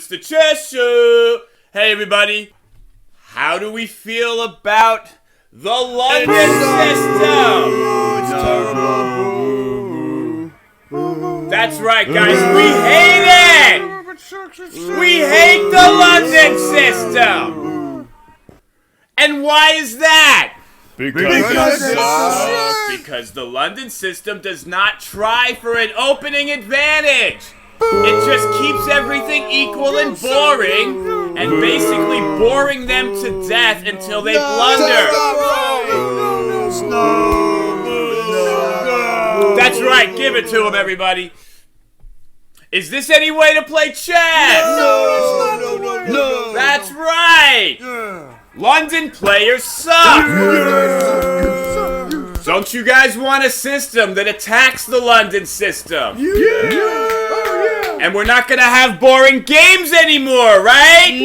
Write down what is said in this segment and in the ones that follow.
it's the chess show. Hey everybody, how do we feel about the London system? It's terrible. That's right, guys, we hate it! We hate the London system! And why is that? Because it sucks. Because the London system does not try for an opening advantage. It just keeps everything equal and boring, and basically boring them to death until they blunder. That's right, give it to them, everybody. Is this any way to play chess? No. That's right. London players suck. Don't you guys want a system that attacks the London system? And we're not gonna have boring games anymore, right?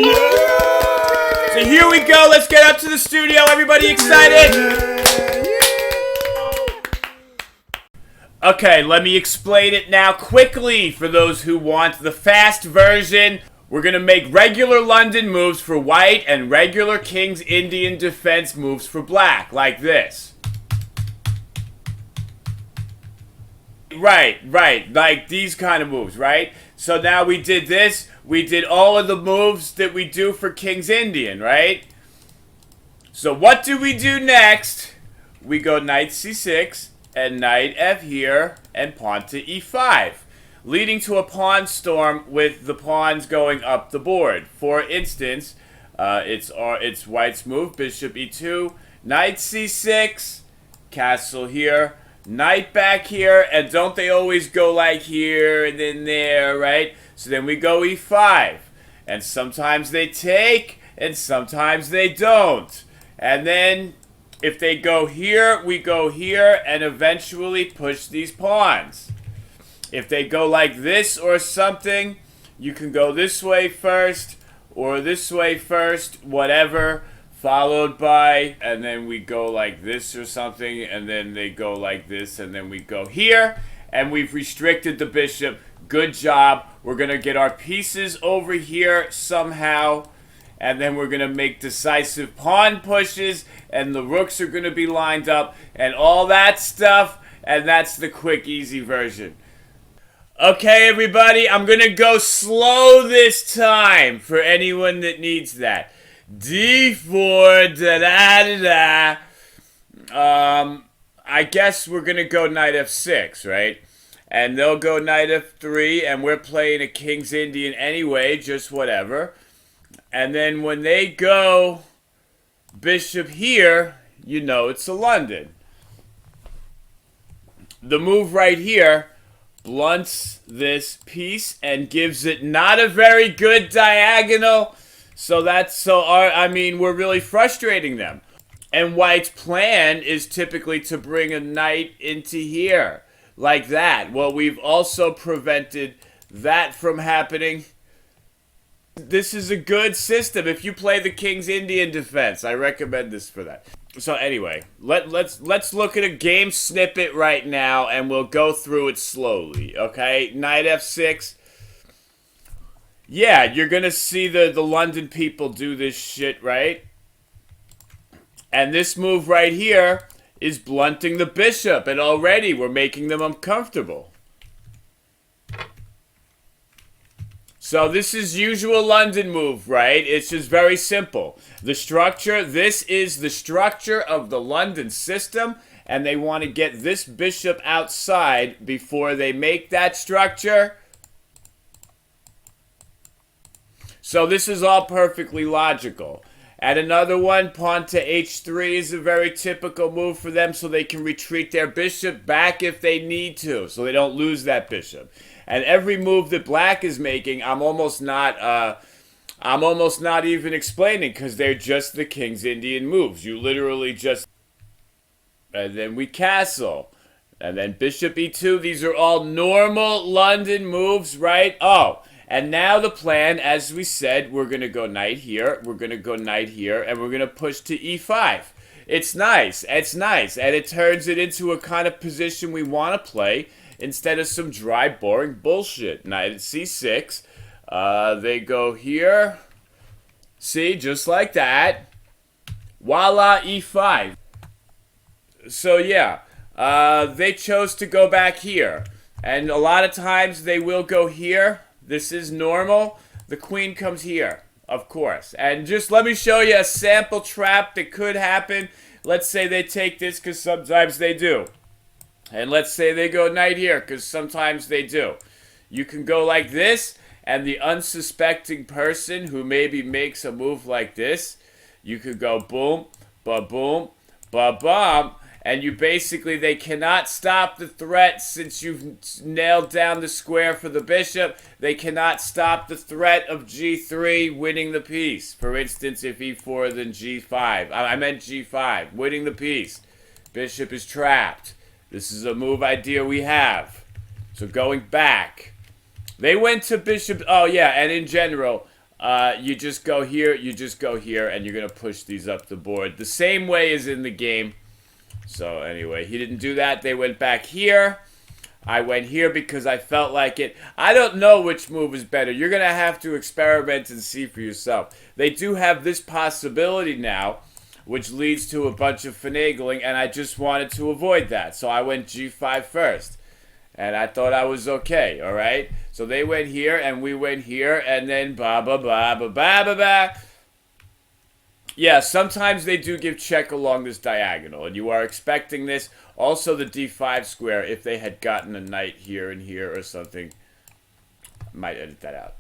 So here we go, let's get up to the studio. Everybody excited? Okay, let me explain it now quickly for those who want the fast version. We're gonna make regular London moves for white and regular King's Indian defense moves for black, like this. Right, like these kind of moves, right? So now we did this, we did all of the moves that we do for King's Indian, right? So what do we do next? We go knight c6, and knight f here, and pawn to e5, leading to a pawn storm with the pawns going up the board. For instance, it's white's move, bishop e2, knight c6, castle here, knight back here, and don't they always go like here and then there, right? So then we go e5, and sometimes they take, and sometimes they don't. And then if they go here, we go here, and eventually push these pawns. If they go like this or something, you can go this way first, or this way first, whatever, followed by, and then we go like this or something, and then they go like this, and then we go here, and we've restricted the bishop. Good job. We're going to get our pieces over here somehow, and then we're going to make decisive pawn pushes, and the rooks are going to be lined up, and all that stuff, and that's the quick, easy version. Okay, everybody, I'm going to go slow this time for anyone that needs that. D4, da-da-da-da. I guess we're going to go knight f6, right? And they'll go knight f3, and we're playing a King's Indian anyway, just whatever. And then when they go bishop here, you know it's a London. The move right here blunts this piece and gives it not a very good diagonal. We're really frustrating them. And white's plan is typically to bring a knight into here, like that. Well, we've also prevented that from happening. This is a good system. If you play the King's Indian defense, I recommend this for that. So anyway, let's look at a game snippet right now, and we'll go through it slowly, okay? Knight f6. Yeah, you're going to see the London people do this shit, right? And this move right here is blunting the bishop, and already we're making them uncomfortable. So this is usual London move, right? It's just very simple. The structure, this is the structure of the London system, and they want to get this bishop outside before they make that structure. So this is all perfectly logical. And another one, pawn to h3 is a very typical move for them, so they can retreat their bishop back if they need to, so they don't lose that bishop. And every move that black is making, I'm almost not even explaining, because they're just the King's Indian moves. You literally just, and then we castle, and then bishop e2. These are all normal London moves, right? Oh. And now the plan, as we said, we're going to go knight here, we're going to go knight here, and we're going to push to e5. It's nice, and it turns it into a kind of position we want to play instead of some dry, boring bullshit. Knight at c6, They go here. See, just like that. Voila, e5. So yeah, they chose to go back here. And a lot of times they will go here. This is normal. The queen comes here, of course. And just let me show you a sample trap that could happen. Let's say they take this, because sometimes they do. And let's say they go knight here, because sometimes they do. You can go like this, and the unsuspecting person who maybe makes a move like this, you could go boom, ba-boom, ba-bum, and you basically, they cannot stop the threat since you've nailed down the square for the bishop. They cannot stop the threat of g3 winning the piece. For instance, if e4 then g5. I meant g5, winning the piece. Bishop is trapped. This is a move idea we have. So going back. They went to bishop, oh yeah, and in general, you just go here, you just go here, and you're going to push these up the board. The same way as in the game. So anyway, he didn't do that. They went back here. I went here because I felt like it. I don't know which move is better. You're going to have to experiment and see for yourself. They do have this possibility now, which leads to a bunch of finagling, and I just wanted to avoid that. So I went g5 first. And I thought I was okay, all right? So they went here, and we went here, and then ba-ba-ba-ba-ba-ba-ba. Yeah, sometimes they do give check along this diagonal, and you are expecting this. Also, the d5 square, if they had gotten a knight here and here or something, I might edit that out.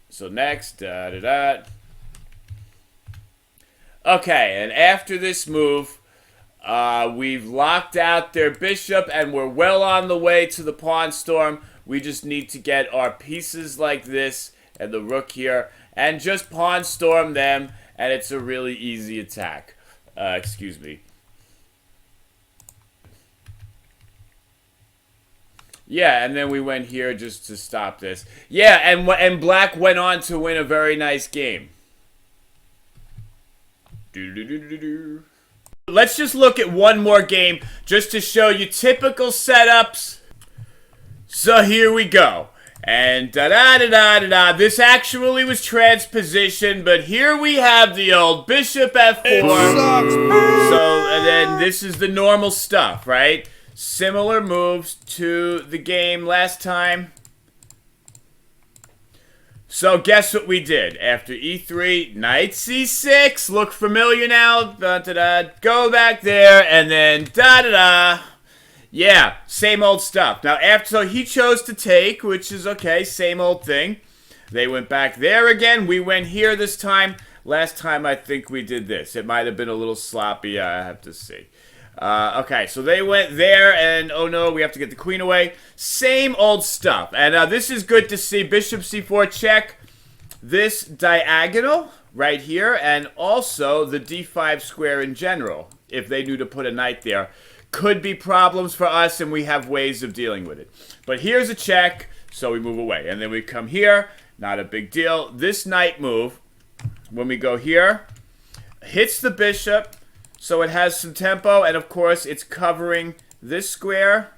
So next, da-da-da. Okay, and after this move, we've locked out their bishop, and we're well on the way to the pawn storm. We just need to get our pieces like this, and the rook here, and just pawn storm them. And it's a really easy attack. Excuse me. Yeah, and then we went here just to stop this. Yeah, and black went on to win a very nice game. Let's just look at one more game just to show you typical setups. So here we go. And da-da-da-da-da-da. This actually was transposition, but here we have the old bishop f4. So, and then this is the normal stuff, right? Similar moves to the game last time. So guess what we did? After e3, knight c6. Look familiar now? Da-da-da. Go back there, and then da-da-da. Yeah, same old stuff. Now, so he chose to take, which is okay, same old thing. They went back there again. We went here this time. Last time, I think we did this. It might have been a little sloppy. I have to see. Okay, so they went there, and oh no, we have to get the queen away. Same old stuff. And this is good to see. Bishop c4 check. This diagonal right here, and also the d5 square in general, if they knew to put a knight there. Could be problems for us, and we have ways of dealing with it. But here's a check, so we move away. And then we come here, not a big deal. This knight move, when we go here, hits the bishop, so it has some tempo, and of course it's covering this square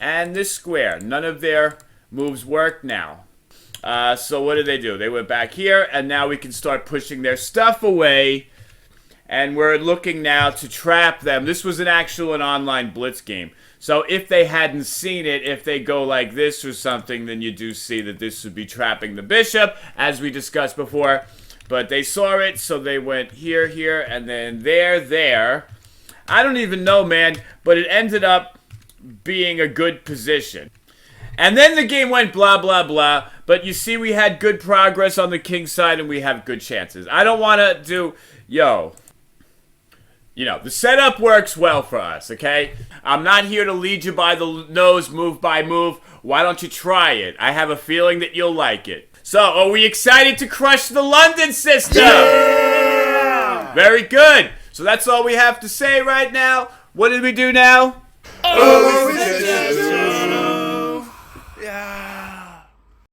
and this square. None of their moves work now. So what did they do? They went back here, and now we can start pushing their stuff away. And we're looking now to trap them. This was an online blitz game. So if they hadn't seen it, if they go like this or something, then you do see that this would be trapping the bishop, as we discussed before. But they saw it, so they went here, here, and then there. I don't even know, man, but it ended up being a good position. And then the game went blah, blah, blah. But you see we had good progress on the king side, and we have good chances. I don't want to do, you know, the setup works well for us, okay? I'm not here to lead you by the nose, move by move. Why don't you try it? I have a feeling that you'll like it. So, are we excited to crush the London system? Yeah! Very good. So that's all we have to say right now. What did we do now? Oh,